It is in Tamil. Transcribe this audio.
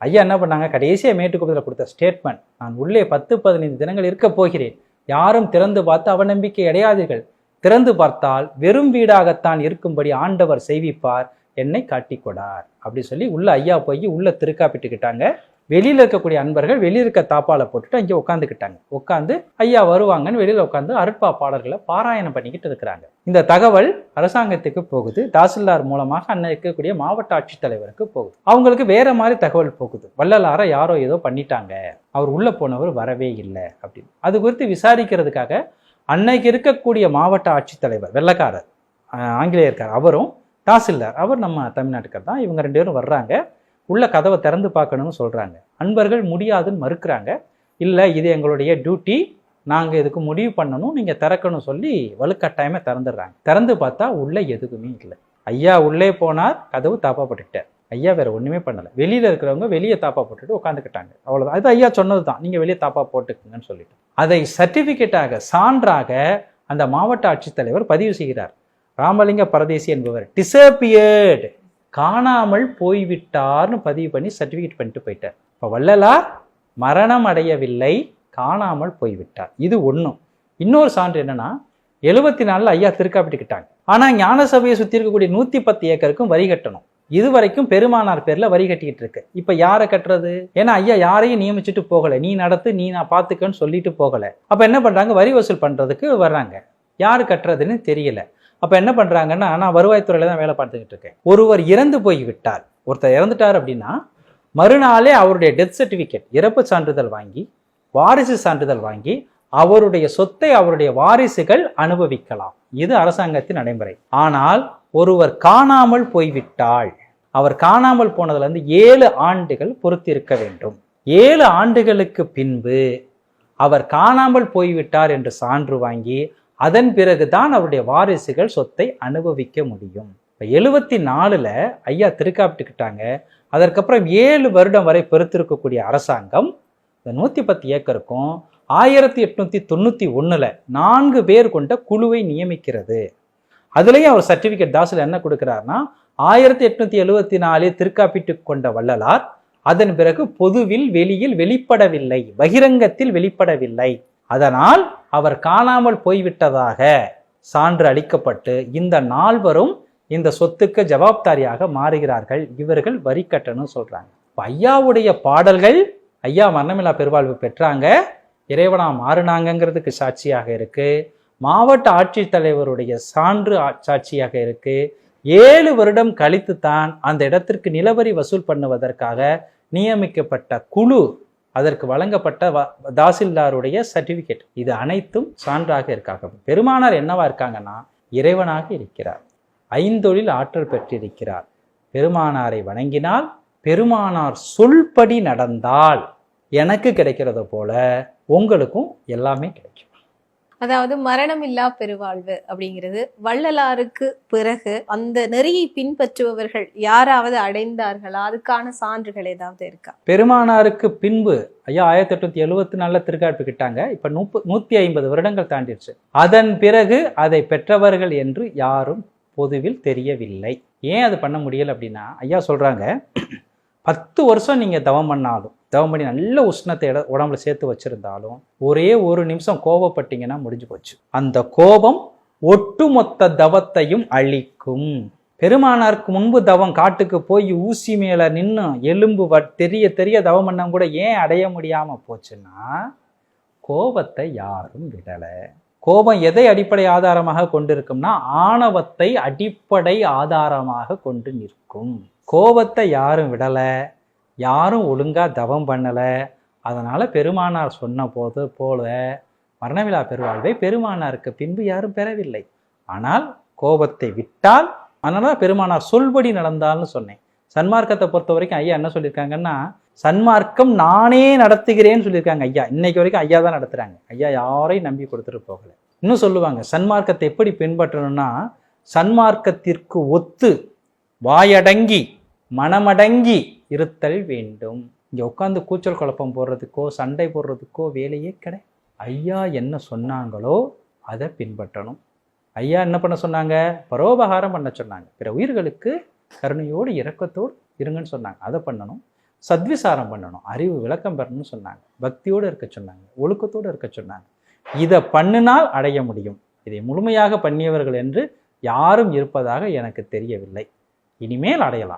ஐயா என்ன பண்ணாங்க, கடைசியாக மேட்டுக்குப்பத்தில் கொடுத்த ஸ்டேட்மெண்ட், நான் உள்ளே 10-15 தினங்கள் இருக்க போகிறேன், யாரும் திறந்து பார்த்து அவநம்பிக்கை அடையாதீர்கள், திறந்து பார்த்தால் வெறும் வீடாகத்தான் இருக்கும்படி ஆண்டவர் செய்விப்பார், என்னை காட்டிக்கொடார் அப்படி சொல்லி உள்ள ஐயா போய் உள்ள திருக்காப்பிட்டுக்கிட்டாங்க. வெளியில இருக்கக்கூடிய அன்பர்கள் வெளியில இருக்க தாப்பால போட்டுட்டு அங்கே உட்காந்துக்கிட்டாங்க. உட்காந்து ஐயா வருவாங்கன்னு வெளியில உட்காந்து அருட்பா பாடல்களை பாராயணம் பண்ணிக்கிட்டு இருக்கிறாங்க. இந்த தகவல் அரசாங்கத்துக்கு போகுது, தாசில்தார் மூலமாக அன்னை இருக்கக்கூடிய மாவட்ட ஆட்சித்தலைவருக்கு போகுது. அவங்களுக்கு வேற மாதிரி தகவல் போகுது, வள்ளலார யாரோ ஏதோ பண்ணிட்டாங்க, அவர் உள்ள போனவர் வரவே இல்லை அப்படின்னு. அது குறித்து விசாரிக்கிறதுக்காக அன்னைக்கு இருக்கக்கூடிய மாவட்ட ஆட்சித்தலைவர் வெள்ளக்காரர் ஆங்கிலேயர்கார், அவரும் தாசில்தார் அவர் நம்ம தமிழ்நாட்டுக்கார் தான், இவங்க 2 பேரும் வர்றாங்க. உள்ள கதவை திறந்து பார்க்கணும்னு சொல்றாங்க. அன்பர்கள் முடியாதுன்னு மறுக்கிறாங்க. இல்லை, இது எங்களுடைய டியூட்டி, நாங்கள் இதுக்கு முடிவு பண்ணணும், நீங்கள் திறக்கணும் சொல்லி வலுக்கட்டாயமே திறந்துடுறாங்க. திறந்து பார்த்தா உள்ள எதுவுமே இல்லை. ஐயா உள்ளே போனார், கதவு தாப்பா போட்டுக்கிட்டார். ஐயா வேற ஒன்றுமே பண்ணலை. வெளியில் இருக்கிறவங்க வெளியே தாப்பா போட்டுட்டு உட்காந்துக்கிட்டாங்க. அவ்வளோதான். அது ஐயா சொன்னது தான், நீங்கள் வெளியே தாப்பா போட்டுக்குங்கன்னு சொல்லிட்டு அதை சர்டிஃபிகேட்டாக சான்றாக அந்த மாவட்ட ஆட்சித்தலைவர் பதிவு செய்கிறார். ராமலிங்க பரதேசி என்பவர் டிசப்பியர்டு, காணாமல் போய்விட்டார்னு பதிவு பண்ணி சர்டிஃபிகேட் பண்ணிட்டு போயிட்டார். இப்போ வள்ளலார் மரணம் அடையவில்லை, காணாமல் போய்விட்டார். இது ஒன்றும். இன்னொரு சான்று என்னன்னா, 74 ஐயா திருக்காப்பிட்டுக்கிட்டாங்க. ஆனால் ஞான சபையை சுற்றி இருக்கக்கூடிய 110 ஏக்கருக்கும் வரி கட்டணும். இது வரைக்கும் பெருமானார் பேர்ல வரி கட்டிக்கிட்டு இருக்கு. இப்ப யாரை கட்டுறது? ஏன்னா ஐயா யாரையும் நியமிச்சுட்டு போகல, நீ நடத்து நீ நான் பாத்துக்கன்னு சொல்லிட்டு போகல. அப்ப என்ன பண்றாங்க, வரி வசூல் பண்றதுக்கு வர்றாங்க. யாரு கட்டுறதுன்னு தெரியல. அப்ப என்ன பண்றாங்கன்னா, நான் வருவாய்த்துறையில தான் வேலை பார்த்துக்கிட்டு இருக்கேன். ஒருவர் இறந்து போய் விட்டார், ஒருத்தர் இறந்துட்டார் அப்படின்னா மறுநாளே அவருடைய டெத் சர்டிபிகேட், இறப்பு சான்றிதழ் வாங்கி, வாரிசு சான்றிதழ் வாங்கி அவருடைய சொத்தை அவருடைய வாரிசுகள் அனுபவிக்கலாம். இது அரசாங்கத்தின் நடைமுறை. ஆனால் ஒருவர் காணாமல் போய்விட்டால், அவர் காணாமல் போனதுல இருந்து 7 ஆண்டுகள் பொறுத்திருக்க வேண்டும். 7 ஆண்டுகளுக்கு பின்பு அவர் காணாமல் போய்விட்டார் என்று சான்று வாங்கி அதன் பிறகுதான் அவருடைய வாரிசுகள் சொத்தை அனுபவிக்க முடியும். இப்போ 74ல் ஐயா திருக்காப்பிட்டுக்கிட்டாங்க. அதற்கப்புறம் 7 வருடம் வரை பொறுத்திருக்கக்கூடிய அரசாங்கம் இந்த 110 ஏக்கருக்கும் 1891 4 பேர் கொண்ட குழுவை நியமிக்கிறது. அதுலேயும் அவர் சர்டிபிகேட் தாசில் என்ன கொடுக்கிறார்னா, 1874 திருக்காப்பிட்டு கொண்ட வள்ளலார் அதன் பிறகு பொதுவில் வெளியில் வெளிப்படவில்லை, பகிரங்கத்தில் வெளிப்படவில்லை, அதனால் அவர் காணாமல் போய்விட்டதாக சான்று அளிக்கப்பட்டு இந்த 4வரும் இந்த சொத்துக்கு ஜவாப்தாரியாக மாறுகிறார்கள். இவர்கள் வரி கட்டணும் சொல்றாங்க. ஐயாவுடைய பாடல்கள் ஐயா மரணமில்லா பெருவாழ்வு பெற்றாங்க, இறைவனா மாறுனாங்கிறதுக்கு சாட்சியாக இருக்கு. மாவட்ட ஆட்சித்தலைவருடைய சான்று சாட்சியாக இருக்கு. 7 வருடம் கழித்து தான் அந்த இடத்திற்கு நிலவரி வசூல் பண்ணுவதற்காக நியமிக்கப்பட்ட குழு, அதற்கு வழங்கப்பட்ட தாசில்தாருடைய சர்டிபிகேட், இது அனைத்தும் சான்றாக இருக்காங்க. பெருமானார் என்னவா இருக்காங்கன்னா, இறைவனாக இருக்கிறார், ஐந்தொழில் ஆற்றல் பெற்றிருக்கிறார். பெருமானாரை வணங்கினால், பெருமானார் சொல்படி நடந்தால் எனக்கு கிடைக்கிறத போல உங்களுக்கும் எல்லாமே கிடைக்கும். அதாவது மரணமில்லா பெருவாழ்வு அப்படிங்கிறது வள்ளலாருக்கு பிறகு அந்த நெறியை பின்பற்றுபவர்கள் யாராவது அடைந்தார்களா? அதுக்கான சான்றுகள் ஏதாவது இருக்கா? பெருமானாருக்கு பின்பு ஐயா 1874 திருக்காப்பிக்கிட்டாங்க. இப்ப 150 வருடங்கள் தாண்டிடுச்சு. அதன் பிறகு அதை பெற்றவர்கள் என்று யாரும் பொதுவில் தெரியவில்லை. ஏன் அது பண்ண முடியல அப்படின்னா, ஐயா சொல்றாங்க, 10 வருஷம் நீங்க தவம் பண்ணாலும், தவம் பண்ணி நல்ல உஷ்ணத்தை உடம்புல சேர்த்து வச்சிருந்தாலும், ஒரே ஒரு நிமிஷம் கோபப்பட்டீங்கன்னா முடிஞ்சு போச்சு. அந்த கோபம் ஒட்டுமொத்த தவத்தையும் அழிக்கும். பெருமானாருக்கு முன்பு தவம் காட்டுக்கு போய் ஊசி மேல நின்று எலும்பு தெரிய தெரிய தவம் பண்ண கூட ஏன் அடைய முடியாம போச்சுன்னா, கோபத்தை யாரும் விடல. கோபம் எதை அடிப்படை ஆதாரமாக கொண்டிருக்கும்னா, ஆணவத்தை அடிப்படை ஆதாரமாக கொண்டு நிற்கும். கோபத்தை யாரும் விடல, யாரும் ஒழுங்கா தவம் பண்ணல. அதனால பெருமானார் சொன்ன போல மரணமில்லா பெருவாழ்வை பெருமானாருக்கு பின்பு யாரும் பெறவில்லை. ஆனால் கோபத்தை விட்டால், அதனால பெருமானார் சொல்படி நடந்தால்னு சொன்னேன். சன்மார்க்கத்தை பொறுத்த வரைக்கும் ஐயா என்ன சொல்லியிருக்காங்கன்னா, சன்மார்க்கம் நானே நடத்துகிறேன்னு சொல்லியிருக்காங்க ஐயா. இன்னைக்கு வரைக்கும் ஐயா தான் நடத்துறாங்க. ஐயா யாரையும் நம்பி கொடுத்துட்டு போகல. இன்னும் சொல்லுவாங்க, சன்மார்க்கத்தை எப்படி பின்பற்றணும்னா, சன்மார்க்கத்திற்கு ஒத்து வாயடங்கி மனமடங்கி இருத்தல் வேண்டும். இங்க உட்காந்து கூச்சல் குழப்பம் போடுறதுக்கோ சண்டை போடுறதுக்கோ வேலையே கிடையாது. ஐயா என்ன சொன்னாங்களோ அதை பின்பற்றணும். ஐயா என்ன பண்ண சொன்னாங்க? பரோபகாரம் பண்ண சொன்னாங்க. பிற உயிர்களுக்கு கருணையோடு இரக்கத்தோடு இருங்கன்னு சொன்னாங்க. அதை பண்ணணும். சத்விசாரம் பண்ணணும், அறிவு விளக்கம் பெறணும்னு சொன்னாங்க, பக்தியோடு இருக்க சொன்னாங்க, ஒழுக்கத்தோடு இருக்க சொன்னாங்க. இதை பண்ணினால் அடைய முடியும். இதை முழுமையாக பண்ணியவர்கள் என்று யாரும் இருப்பதாக எனக்கு தெரியவில்லை. இனிமேல் அடையலாம்.